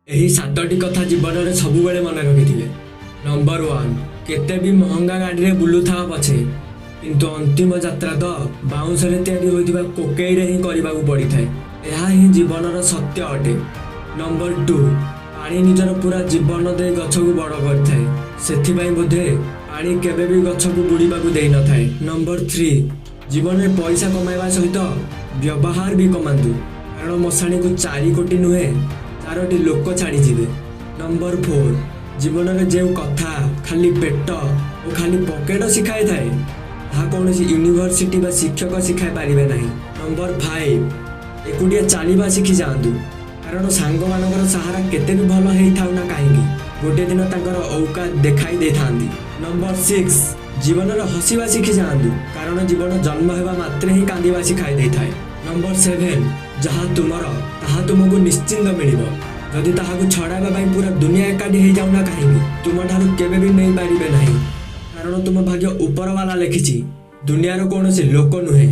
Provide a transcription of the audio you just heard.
ଏହି ସାତଟି କଥା ଜୀବନରେ ସବୁବେଳେ ମନେ ରଖିଥିବେ। ନମ୍ବର 1, କେତେ ବି ମହଙ୍ଗା ଗାଡ଼ିରେ ବୁଲୁଥାଅ ପଛେ କିନ୍ତୁ ଅନ୍ତିମ ଯାତ୍ରା ତ ବାଉଁଶରେ ତିଆରି ହୋଇଥିବା କୋକେଇରେ ହିଁ କରିବାକୁ ପଡ଼ିଥାଏ। ଏହା ହିଁ ଜୀବନର ସତ୍ୟ ଅଟେ। ନମ୍ବର 2, ପାଣି ନିଜର ପୁରା ଜୀବନ ଦେଇ ଗଛକୁ ବଡ଼ କରିଥାଏ। ସେଥିପାଇଁ ବୋଧେ ପାଣି କେବେ ବି ଗଛକୁ ବୁଡ଼ିବାକୁ ଦେଇନଥାଏ। ନମ୍ବର 3, ଜୀବନରେ ପଇସା କମାଇବା ସହିତ ବ୍ୟବହାର ବି କମାନ୍ତୁ, କାରଣ ମଶାଣୀକୁ 4 କୋଟି ନୁହେଁ 4ଟି ଲୋକ ଛାଡ଼ିଯିବେ। ନମ୍ବର 4, ଜୀବନରେ ଯେଉଁ କଥା ଖାଲି ପେଟ ଓ ଖାଲି ପକେଟ ଶିଖାଇଥାଏ ତାହା କୌଣସି ୟୁନିଭର୍ସିଟି ବା ଶିକ୍ଷକ ଶିଖାଇ ପାରିବେ ନାହିଁ। ନମ୍ବର 5, ଏକୁଟିଆ ଚାଲିବା ଶିଖି ଯାଆନ୍ତୁ, କାରଣ ସାଙ୍ଗମାନଙ୍କର ସାହାରା କେତେ ବି ଭଲ ହେଇଥାଉ ନା କାହିଁକି ଗୋଟିଏ ଦିନ ତାଙ୍କର ଔକାତ ଦେଖାଇ ଦେଇଥାନ୍ତି। ନମ୍ବର 6, ଜୀବନରେ ହସିବା ଶିଖି ଯାଆନ୍ତୁ, କାରଣ ଜୀବନ ଜନ୍ମ ହେବା ମାତ୍ରେ ହିଁ କାନ୍ଦିବା ଶିଖାଇ ଦେଇଥାଏ। ନମ୍ବର 7, ଯାହା ତୁମର ତାହା ତୁମକୁ ନିଶ୍ଚିନ୍ତ ମିଳିବ। ଯଦି ତାହାକୁ ଛଡ଼ାଇବା ପାଇଁ ପୁରା ଦୁନିଆ ଏକାଠି ହେଇଯାଉନା କାହିଁକି ତୁମଠାରୁ କେବେ ବି ନେଇପାରିବେ ନାହିଁ, କାରଣ ତୁମ ଭାଗ୍ୟ ଉପରବାଲା ଲେଖିଛି, ଦୁନିଆର କୌଣସି ଲୋକ ନୁହେଁ।